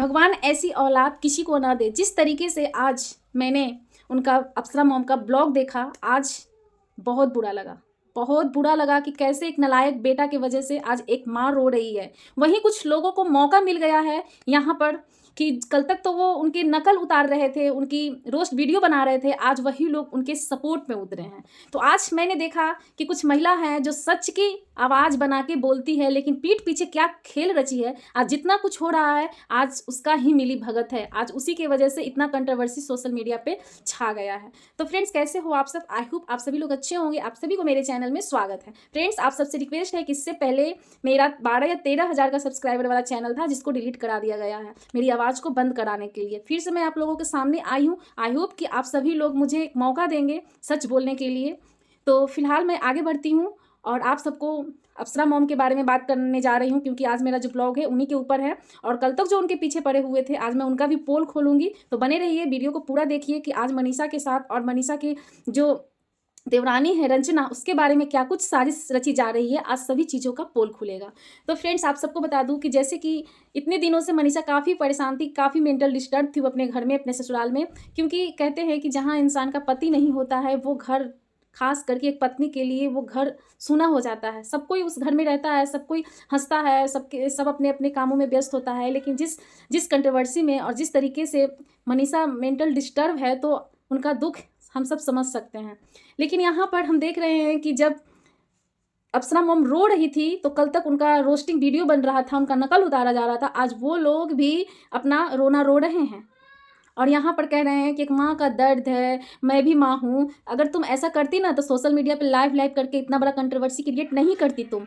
भगवान ऐसी औलाद किसी को ना दे। जिस तरीके से आज मैंने उनका अप्सरा मॉम का ब्लॉग देखा, आज बहुत बुरा लगा। बहुत बुरा लगा कि कैसे एक नालायक बेटा की वजह से आज एक माँ रो रही है। वहीं कुछ लोगों को मौका मिल गया है यहाँ पर कि कल तक तो वो उनकी नकल उतार रहे थे, उनकी रोस्ट वीडियो बना रहे थे, आज वही लोग उनके सपोर्ट में उतरे हैं। तो आज मैंने देखा कि कुछ महिला हैं जो सच की आवाज़ बना के बोलती है, लेकिन पीठ पीछे क्या खेल रची है। आज जितना कुछ हो रहा है आज उसका ही मिली भगत है। आज उसी की वजह से इतना कंट्रोवर्सी सोशल मीडिया पे छा गया है। तो फ्रेंड्स, कैसे हो आप सब? आई होप आप सभी लोग अच्छे होंगे। आप सभी को मेरे चैनल में स्वागत है। फ्रेंड्स, आप सबसे रिक्वेस्ट है कि इससे पहले मेरा 12 या 13 हज़ार का सब्सक्राइबर वाला चैनल था, जिसको डिलीट करा दिया गया है मेरी आवाज़ को बंद कराने के लिए। फिर से मैं आप लोगों के सामने आई हूँ। आई होप कि आप सभी लोग मुझे एक मौका देंगे सच बोलने के लिए। तो फिलहाल मैं आगे बढ़ती हूँ और आप सबको अप्सरा मॉम के बारे में बात करने जा रही हूँ, क्योंकि आज मेरा जो ब्लॉग है उन्हीं के ऊपर है। और कल तक जो उनके पीछे पड़े हुए थे, आज मैं उनका भी पोल खोलूँगी। तो बने रहिए, वीडियो को पूरा देखिए कि आज मनीषा के साथ और मनीषा की जो देवरानी है रंजना, उसके बारे में क्या कुछ साजिश रची जा रही है। आज सभी चीज़ों का पोल खुलेगा। तो फ्रेंड्स, आप सबको बता दूं कि जैसे कि इतने दिनों से मनीषा काफ़ी परेशान थी, काफ़ी मेंटल डिस्टर्ब थी वो अपने घर में, अपने ससुराल में। क्योंकि कहते हैं कि जहाँ इंसान का पति नहीं होता है, वो घर, खास करके एक पत्नी के लिए, वो घर सूना हो जाता है। सब कोई उस घर में रहता है, सब कोई हंसता है, सब अपने अपने कामों में व्यस्त होता है। लेकिन जिस कंट्रोवर्सी में और जिस तरीके से मनीषा मेंटल डिस्टर्ब है, तो उनका दुख हम सब समझ सकते हैं। लेकिन यहाँ पर हम देख रहे हैं कि जब अप्सरा मॉम रो रही थी, तो कल तक उनका रोस्टिंग वीडियो बन रहा था, उनका नकल उतारा जा रहा था। आज वो लोग भी अपना रोना रो रहे हैं और यहाँ पर कह रहे हैं कि एक माँ का दर्द है, मैं भी माँ हूँ। अगर तुम ऐसा करती ना, तो सोशल मीडिया पे लाइव करके इतना बड़ा कंट्रोवर्सी क्रिएट नहीं करती तुम।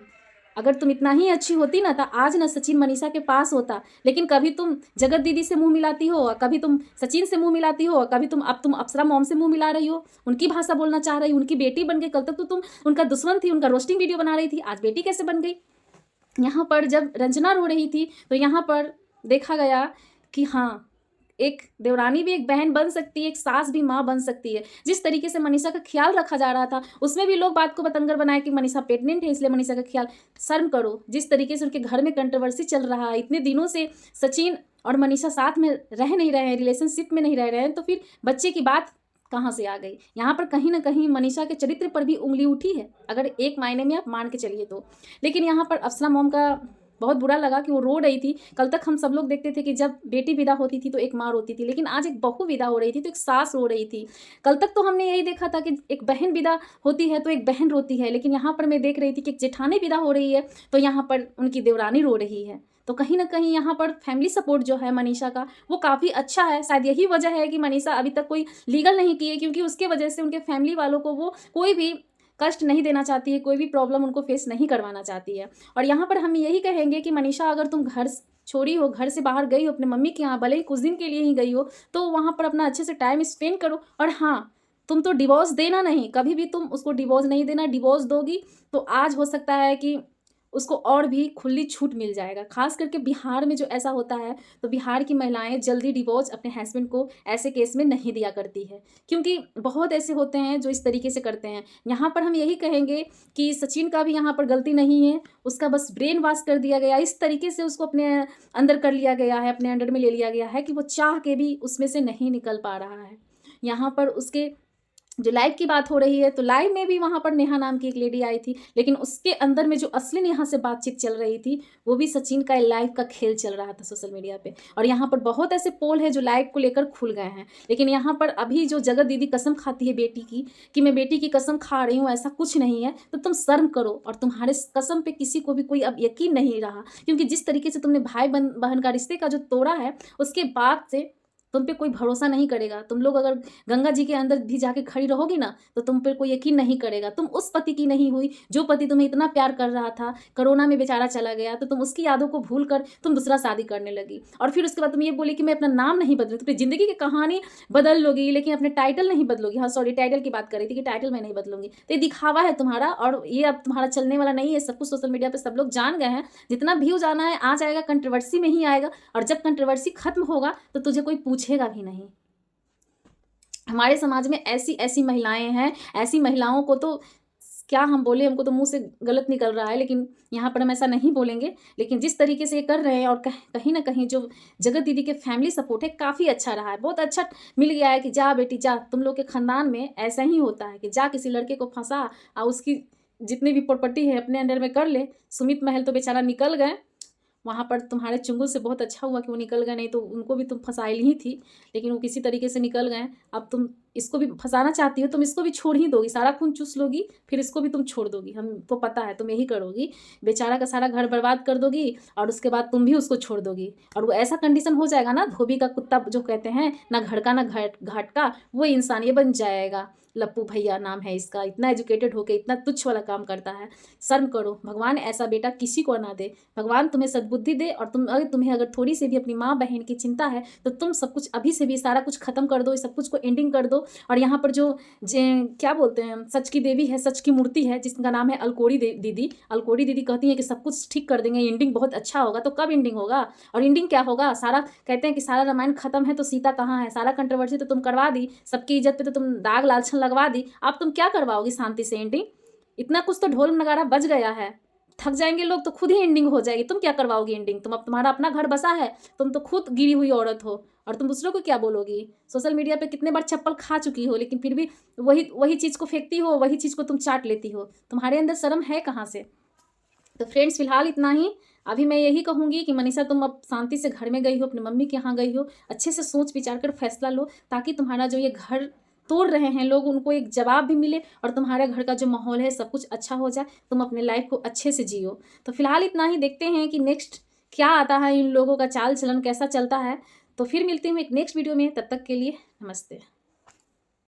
अगर तुम इतना ही अच्छी होती ना, तो आज ना सचिन मनीषा के पास होता। लेकिन कभी तुम जगत दीदी से मुंह मिलाती हो, कभी तुम सचिन से मुंह मिलाती हो, कभी तुम अप्सरा मॉम से मुंह मिला रही हो, उनकी भाषा बोलना चाह रही हो, उनकी बेटी बन गई। कल तक तो तुम उनका दुश्मन थी, उनका रोस्टिंग वीडियो बना रही थी, आज बेटी कैसे बन गई? यहाँ पर जब रंजना रो रही थी, तो यहाँ पर देखा गया कि हाँ, एक देवरानी भी एक बहन बन सकती है, एक सास भी माँ बन सकती है। जिस तरीके से मनीषा का ख्याल रखा जा रहा था, उसमें भी लोग बात को बतंगर बनाए कि मनीषा प्रेग्नेंट है, इसलिए मनीषा का ख्याल। शर्म करो। जिस तरीके से उनके घर में कंट्रोवर्सी चल रहा है, इतने दिनों से सचिन और मनीषा साथ में रह नहीं रहे हैं, रिलेशनशिप में नहीं रह रहे हैं, तो फिर बच्चे की बात कहाँ से आ गई? यहाँ पर कहीं ना कहीं मनीषा के चरित्र पर भी उंगली उठी है, अगर एक मायने में आप मान के चलिए तो। लेकिन यहाँ पर अप्सरा मॉम का बहुत बुरा लगा कि वो रो रही थी। कल तक हम सब लोग देखते थे कि जब बेटी विदा होती थी तो एक माँ रोती थी, लेकिन आज एक बहू विदा हो रही थी तो एक सास रो रही थी। कल तक तो हमने यही देखा था कि एक बहन विदा होती है तो एक बहन रोती है, लेकिन यहाँ पर मैं देख रही थी कि एक जेठानी विदा हो रही है तो यहाँ पर उनकी देवरानी रो रही है। तो कहीं ना कहीं यहाँ पर फैमिली सपोर्ट जो है मनीषा का, वो काफ़ी अच्छा है। शायद यही वजह है कि मनीषा अभी तक कोई लीगल नहीं की है, क्योंकि उसके वजह से उनके फैमिली वालों को वो कोई भी कष्ट नहीं देना चाहती है, कोई भी प्रॉब्लम उनको फेस नहीं करवाना चाहती है। और यहाँ पर हम यही कहेंगे कि मनीषा, अगर तुम घर छोड़ी हो, घर से बाहर गई हो अपने मम्मी के यहाँ, भले ही कुछ दिन के लिए ही गई हो, तो वहाँ पर अपना अच्छे से टाइम स्पेंड करो। और हाँ, तुम तो डिवोर्स देना नहीं, कभी भी तुम उसको डिवोर्स नहीं देना। डिवोर्स दोगी तो आज हो सकता है कि उसको और भी खुली छूट मिल जाएगा। खास करके बिहार में जो ऐसा होता है, तो बिहार की महिलाएं जल्दी डिवोर्स अपने हस्बैंड को ऐसे केस में नहीं दिया करती है, क्योंकि बहुत ऐसे होते हैं जो इस तरीके से करते हैं। यहाँ पर हम यही कहेंगे कि सचिन का भी यहाँ पर गलती नहीं है, उसका बस ब्रेन वॉश कर दिया गया, इस तरीके से उसको अपने अंदर कर लिया गया है, अपने अंडर में ले लिया गया है कि वो चाह के भी उसमें से नहीं निकल पा रहा है। यहाँ पर उसके जो लाइव की बात हो रही है, तो लाइव में भी वहाँ पर नेहा नाम की एक लेडी आई थी, लेकिन उसके अंदर में जो असली नेहा से बातचीत चल रही थी, वो भी सचिन का लाइव का खेल चल रहा था सोशल मीडिया पे। और यहाँ पर बहुत ऐसे पोल है जो लाइव को लेकर खुल गए हैं। लेकिन यहाँ पर अभी जो जगत दीदी कसम खाती है बेटी की, कि मैं बेटी की कसम खा रही हूँ, ऐसा कुछ नहीं है, तो तुम शर्म करो। और तुम्हारे कसम पे किसी को भी कोई अब यकीन नहीं रहा, क्योंकि जिस तरीके से तुमने भाई बहन का रिश्ते का जो तोड़ा है, उसके बाद से तुम पे कोई भरोसा नहीं करेगा। तुम लोग अगर गंगा जी के अंदर भी जाके खड़ी रहोगी ना, तो तुम पे कोई यकीन नहीं करेगा। तुम उस पति की नहीं हुई जो पति तुम्हें इतना प्यार कर रहा था, कोरोना में बेचारा चला गया, तो तुम उसकी यादों को भूल कर तुम दूसरा शादी करने लगी। और फिर उसके बाद तुम ये बोली कि मैं अपना नाम नहीं बदलूँ, तो अपनी ज़िंदगी की कहानी बदल लोगी, लेकिन अपने टाइटल नहीं बदलोगी। हाँ सॉरी, टाइटल की बात कर रही थी कि टाइटल मैं नहीं बदलूंगी। तो ये दिखावा है तुम्हारा, और ये अब तुम्हारा चलने वाला नहीं है। सब कुछ सोशल मीडिया पर सब लोग जान गए हैं। जितना व्यूज आना है आ जाएगा, कंट्रोवर्सी में ही आएगा। और जब कंट्रोवर्सी खत्म होगा तो तुझे कोई पूछेगा भी नहीं। हमारे समाज में ऐसी ऐसी महिलाएं हैं, ऐसी महिलाओं को तो क्या हम बोले, हमको तो मुँह से गलत निकल रहा है, लेकिन यहाँ पर हम ऐसा नहीं बोलेंगे। लेकिन जिस तरीके से ये कर रहे हैं और कहीं न कहीं जो जगत दीदी के फैमिली सपोर्ट है काफ़ी अच्छा रहा है, बहुत अच्छा मिल गया है कि जा बेटी जा, तुम लोग के ख़ानदान में ऐसा ही होता है कि जा किसी लड़के को फँसा और उसकी जितनी भी प्रॉपर्टी है अपने अंडर में कर ले। सुमित महल तो बेचारा निकल गए, वहाँ पर तुम्हारे चुंगल से बहुत अच्छा हुआ कि वो निकल गए, नहीं तो उनको भी तुम फँसाई ही थी, लेकिन वो किसी तरीके से निकल गए। अब तुम इसको भी फँसाना चाहती हो, तुम इसको भी छोड़ ही दोगी, सारा खून चूस लोगी, फिर इसको भी तुम छोड़ दोगी, हमको पता है तुम यही करोगी। बेचारा का सारा घर बर्बाद कर दोगी और उसके बाद तुम भी उसको छोड़ दोगी, और वो ऐसा कंडीशन हो जाएगा ना, धोबी का कुत्ता जो कहते हैं, ना घर का ना घाट का, वो इंसान ये बन जाएगा। लप्पू भैया नाम है इसका, इतना एजुकेटेड होकर इतना तुच्छ वाला काम करता है। शर्म करो, भगवान ऐसा बेटा किसी को ना दे, भगवान तुम्हें सद्बुद्धि दे। और तुम्हें अगर थोड़ी सी भी अपनी माँ बहन की चिंता है तो तुम सब कुछ अभी से भी सारा कुछ खत्म कर दो, इस सब कुछ को एंडिंग कर दो। और यहाँ पर जो क्या बोलते हैं, सच की देवी है, सच की मूर्ति है, जिसका नाम है अलकोड़ी दीदी। अलकोड़ी दीदी कहती है कि सब कुछ ठीक कर देंगे, एंडिंग बहुत अच्छा होगा। तो कब एंडिंग होगा? और एंडिंग क्या होगा? सारा कहते हैं कि सारा रामायण खत्म है तो सीता कहाँ है, सारा कंट्रोवर्सी तो तुम करवा दी, सबकी इज्जत पे तो तुम दाग लालछन लगवा दी, अब तुम क्या करवाओगी शांति से एंडिंग? इतना कुछ तो ढोल नगाड़ा बज गया है, थक जाएंगे लोग तो खुद ही एंडिंग हो जाएगी। तुम क्या करवाओगी एंडिंग? तुम अब तुम्हारा अपना घर बसा है, तुम तो खुद गिरी हुई औरत हो, और तुम दूसरों को क्या बोलोगी? सोशल मीडिया पे कितने बार चप्पल खा चुकी हो, लेकिन फिर भी वही चीज़ को फेंकती हो, वही चीज़ को तुम चाट लेती हो। तुम्हारे अंदर शर्म है कहाँ से? तो फ्रेंड्स, फिलहाल इतना ही। अभी मैं यही कहूँगी कि मनीषा तुम अब शांति से घर में गई हो, अपनी मम्मी के यहाँ गई हो, अच्छे से सोच विचार कर फैसला लो, ताकि तुम्हारा जो ये घर तोड़ रहे हैं लोग, उनको एक जवाब भी मिले और तुम्हारे घर का जो माहौल है सब कुछ अच्छा हो जाए, तुम अपने लाइफ को अच्छे से जियो। तो फिलहाल इतना ही, देखते हैं कि नेक्स्ट क्या आता है, इन लोगों का चाल चलन कैसा चलता है। तो फिर मिलती हूँ एक नेक्स्ट वीडियो में, तब तक के लिए नमस्ते।